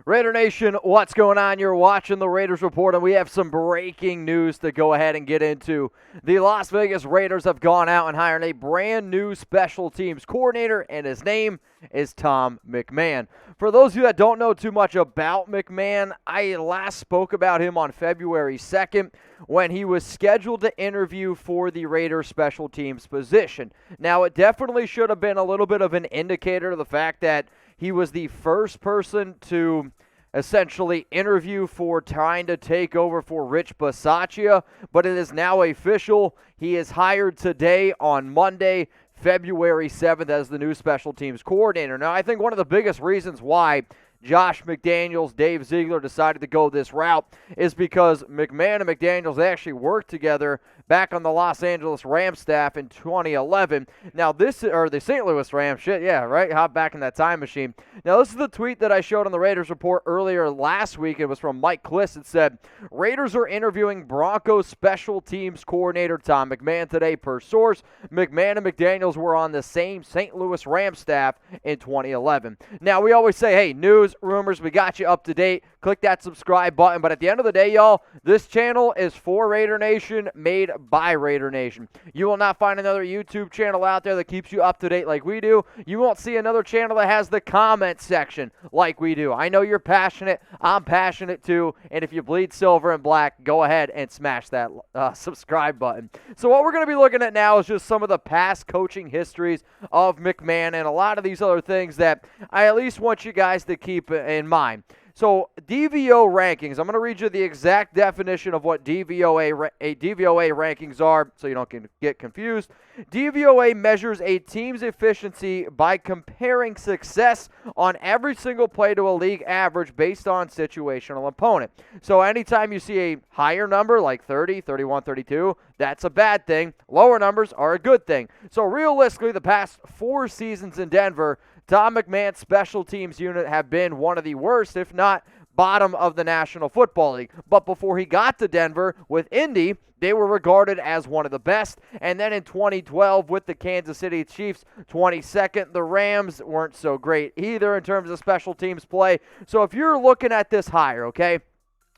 Raider Nation, what's going on? You're watching the Raiders Report, and we have some breaking news to go ahead and get into. The Las Vegas Raiders have gone out and hired a brand new special teams coordinator, and his name is Tom McMahon. For those of you that don't know too much about McMahon, I last spoke about him on February 2nd when he was scheduled to interview for the Raiders special teams position. Now, it definitely should have been a little bit of an indicator of the fact that he was the first person to essentially interview for trying to take over for Rich Bisaccia, but it is now official. He is hired today on Monday, February 7th, as the new special teams coordinator. Now, I think one of the biggest reasons why Josh McDaniels, Dave Ziegler decided to go this route is because McMahon and McDaniels, they actually worked together back on the Los Angeles Rams staff in 2011. Now the St. Louis Rams, hop back in that time machine. Now this is the tweet that I showed on the Raiders Report earlier last week. It was from Mike Kliss. It said, Raiders are interviewing Broncos special teams coordinator Tom McMahon today per source. McMahon and McDaniels were on the same St. Louis Rams staff in 2011. Now we always say, hey, news, rumors, we got you up to date. Click that subscribe button. But at the end of the day, y'all, this channel is for Raider Nation, made by Raider Nation. You will not find another YouTube channel out there that keeps you up to date like we do. You won't see another channel that has the comment section like we do. I know you're passionate. I'm passionate too. And if you bleed silver and black, go ahead and smash that subscribe button. So what we're going to be looking at now is just some of the past coaching histories of McMahon and a lot of these other things that I at least want you guys to keep in mind. So DVOA rankings, I'm going to read you the exact definition of what DVOA rankings are so you don't get confused. DVOA measures a team's efficiency by comparing success on every single play to a league average based on situational opponent. So anytime you see a higher number like 30, 31, 32, that's a bad thing. Lower numbers are a good thing. So realistically, the past 4 seasons in Denver, Tom McMahon's special teams unit have been one of the worst, if not bottom of the National Football League. But before he got to Denver with Indy, they were regarded as one of the best. And then in 2012 with the Kansas City Chiefs, 22nd, the Rams weren't so great either in terms of special teams play. So if you're looking at this higher, okay,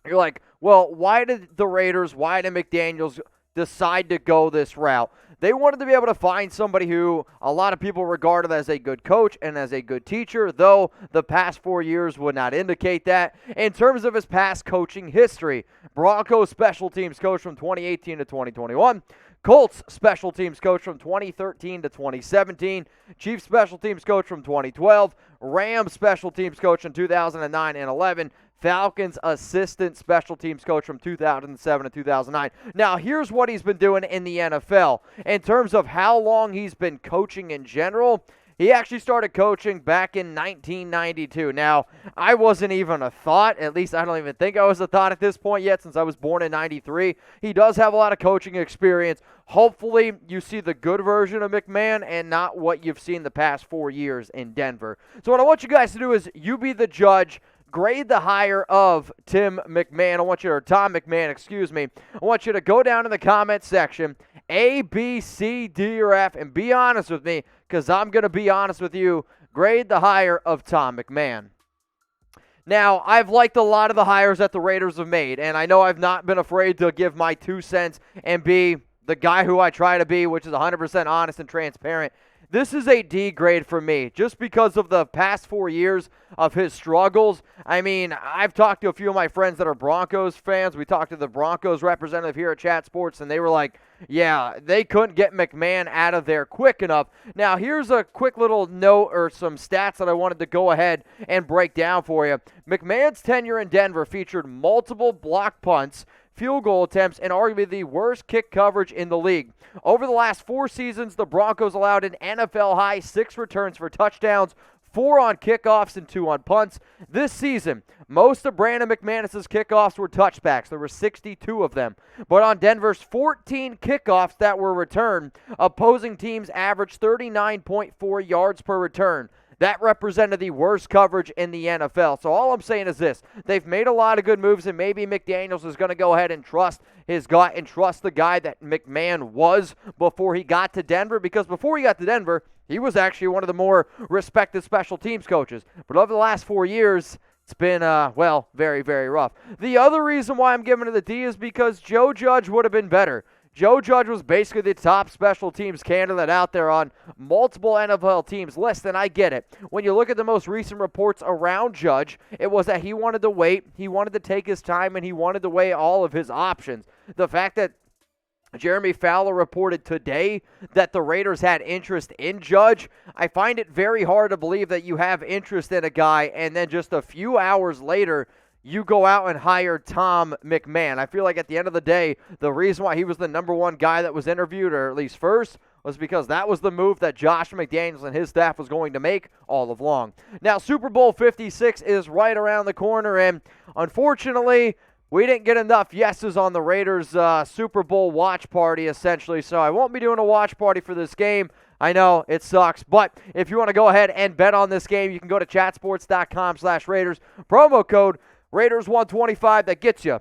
you're like, well, why did McDaniels decide to go this route? They wanted to be able to find somebody who a lot of people regarded as a good coach and as a good teacher, though the past 4 years would not indicate that. In terms of his past coaching history, Broncos special teams coach from 2018 to 2021, Colts special teams coach from 2013 to 2017, Chiefs special teams coach from 2012, Rams special teams coach in 2009 and 11, Falcons assistant special teams coach from 2007 to 2009. Now, here's what he's been doing in the NFL. In terms of how long he's been coaching in general, he actually started coaching back in 1992. Now, I wasn't even a thought. At least I don't even think I was a thought at this point yet since I was born in 93. He does have a lot of coaching experience. Hopefully, you see the good version of McMahon and not what you've seen the past 4 years in Denver. So what I want you guys to do is you be the judge. Grade the hire of Tom McMahon. I want you to go down in the comment section, A, B, C, D, or F, and be honest with me, because I'm going to be honest with you. Grade the hire of Tom McMahon. Now, I've liked a lot of the hires that the Raiders have made, and I know I've not been afraid to give my 2 cents and be the guy who I try to be, which is 100% honest and transparent. This is a D grade for me, just because of the past 4 years of his struggles. I mean, I've talked to a few of my friends that are Broncos fans. We talked to the Broncos representative here at Chat Sports, and they were like, yeah, they couldn't get McMahon out of there quick enough. Now, here's a quick little note or some stats that I wanted to go ahead and break down for you. McMahon's tenure in Denver featured multiple block punts, field goal attempts, and arguably the worst kick coverage in the league. Over the last 4 seasons, the Broncos allowed an NFL-high 6 returns for touchdowns, 4 on kickoffs and 2 on punts. This season, most of Brandon McManus's kickoffs were touchbacks. There were 62 of them. But on Denver's 14 kickoffs that were returned, opposing teams averaged 39.4 yards per return. That represented the worst coverage in the NFL. So all I'm saying is this. They've made a lot of good moves, and maybe McDaniels is going to go ahead and trust his gut and trust the guy that McMahon was before he got to Denver. Because before he got to Denver, he was actually one of the more respected special teams coaches. But over the last 4 years, It's been, well, very, very rough. The other reason why I'm giving it a D is because Joe Judge would have been better. Joe Judge was basically the top special teams candidate out there on multiple NFL teams' lists, and I get it. When you look at the most recent reports around Judge, it was that he wanted to wait, he wanted to take his time, and he wanted to weigh all of his options. The fact that Jeremy Fowler reported today that the Raiders had interest in Judge, I find it very hard to believe that you have interest in a guy and then just a few hours later you go out and hire Tom McMahon. I feel like at the end of the day, the reason why he was the number one guy that was interviewed, or at least first, was because that was the move that Josh McDaniels and his staff was going to make all along. Now, Super Bowl 56 is right around the corner, and unfortunately, we didn't get enough yeses on the Raiders' Super Bowl watch party, essentially, so I won't be doing a watch party for this game. I know, it sucks, but if you want to go ahead and bet on this game, you can go to chatsports.com/Raiders. Promo code Raiders125, that gets you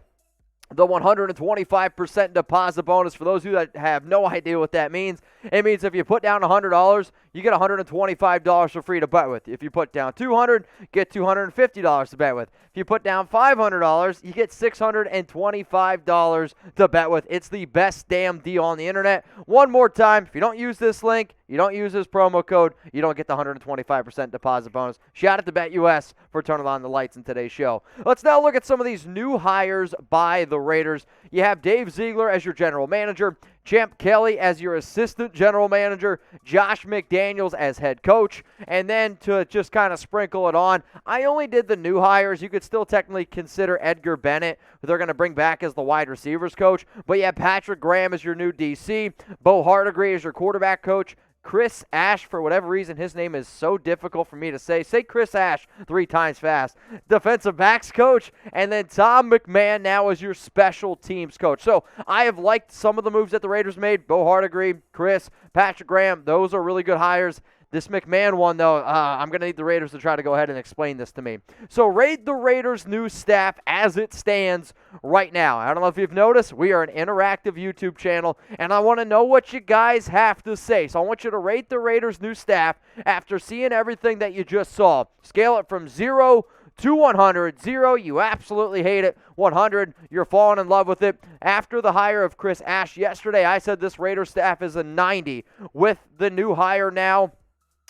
the 125% deposit bonus. For those of you that have no idea what that means, it means if you put down $100, you get $125 for free to bet with. If you put down $200, get $250 to bet with. If you put down $500, you get $625 to bet with. It's the best damn deal on the internet. One more time, if you don't use this link, you don't use this promo code, you don't get the 125% deposit bonus. Shout out to BetUS for turning on the lights in today's show. Let's now look at some of these new hires by the Raiders. You have Dave Ziegler as your general manager, Champ Kelly as your assistant general manager, Josh McDaniels as head coach, and then to just kind of sprinkle it on, I only did the new hires. You could still technically consider Edgar Bennett, who they're going to bring back as the wide receivers coach, but you have Patrick Graham as your new DC, Bo Hardegree as your quarterback coach, Chris Asht, for whatever reason, his name is so difficult for me to say. Say Chris Asht 3 times fast. Defensive backs coach, and then Tom McMahon now as your special teams coach. So I have liked some of the moves that the Raiders made. Bo Hardegree, Chris, Patrick Graham, those are really good hires. This McMahon one, though, I'm going to need the Raiders to try to go ahead and explain this to me. So rate the Raiders' new staff as it stands right now. I don't know if you've noticed, we are an interactive YouTube channel, and I want to know what you guys have to say. So I want you to rate the Raiders' new staff after seeing everything that you just saw. Scale it from 0 to 100. 0, you absolutely hate it. 100, you're falling in love with it. After the hire of Chris Asht yesterday, I said this Raiders staff is a 90. With the new hire now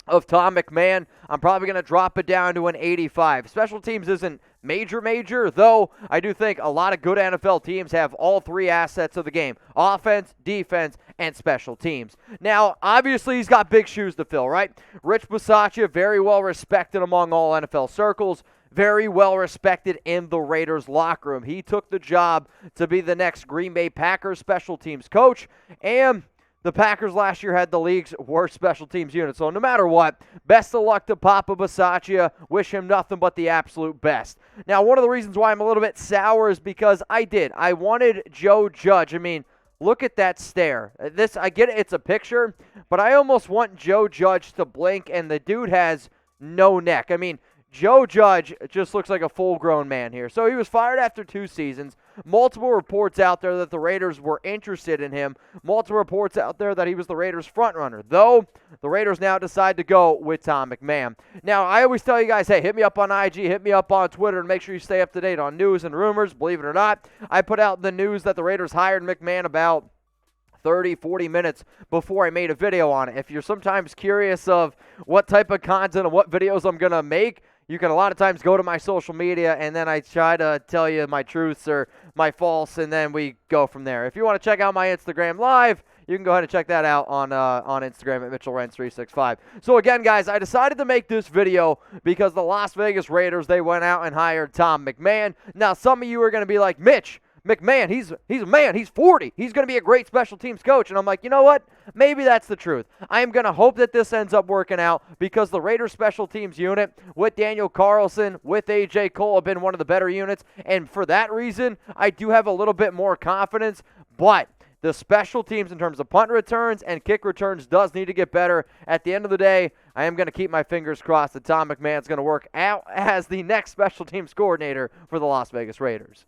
of Tom McMahon, I'm probably going to drop it down to an 85. Special teams isn't major, though I do think a lot of good NFL teams have all 3 assets of the game: offense, defense, and special teams. Now, obviously, he's got big shoes to fill, right? Rich Bisaccia, very well respected among all NFL circles, very well respected in the Raiders locker room. He took the job to be the next Green Bay Packers special teams coach, and the Packers last year had the league's worst special teams unit. So no matter what, best of luck to Papa Bisaccia. Wish him nothing but the absolute best. Now, one of the reasons why I'm a little bit sour is because I wanted Joe Judge. I mean, look at that stare. I get it, it's a picture, but I almost want Joe Judge to blink, and the dude has no neck. I mean, Joe Judge just looks like a full-grown man here. So he was fired after 2 seasons. Multiple reports out there that the Raiders were interested in him. Multiple reports out there that he was the Raiders' frontrunner, though the Raiders now decide to go with Tom McMahon. Now, I always tell you guys, hey, hit me up on IG, hit me up on Twitter, and make sure you stay up to date on news and rumors. Believe it or not, I put out the news that the Raiders hired McMahon about 30, 40 minutes before I made a video on it. If you're sometimes curious of what type of content and what videos I'm going to make, you can a lot of times go to my social media, and then I try to tell you my truths or my false, and then we go from there. If you want to check out my Instagram Live, you can go ahead and check that out on Instagram at MitchellRents365. So again, guys, I decided to make this video because the Las Vegas Raiders, they went out and hired Tom McMahon. Now, some of you are going to be like, Mitch, McMahon, he's a man. He's 40. He's going to be a great special teams coach. And I'm like, you know what? Maybe that's the truth. I am going to hope that this ends up working out because the Raiders special teams unit with Daniel Carlson, with A.J. Cole have been one of the better units. And for that reason, I do have a little bit more confidence. But the special teams in terms of punt returns and kick returns does need to get better. At the end of the day, I am going to keep my fingers crossed that Tom McMahon is going to work out as the next special teams coordinator for the Las Vegas Raiders.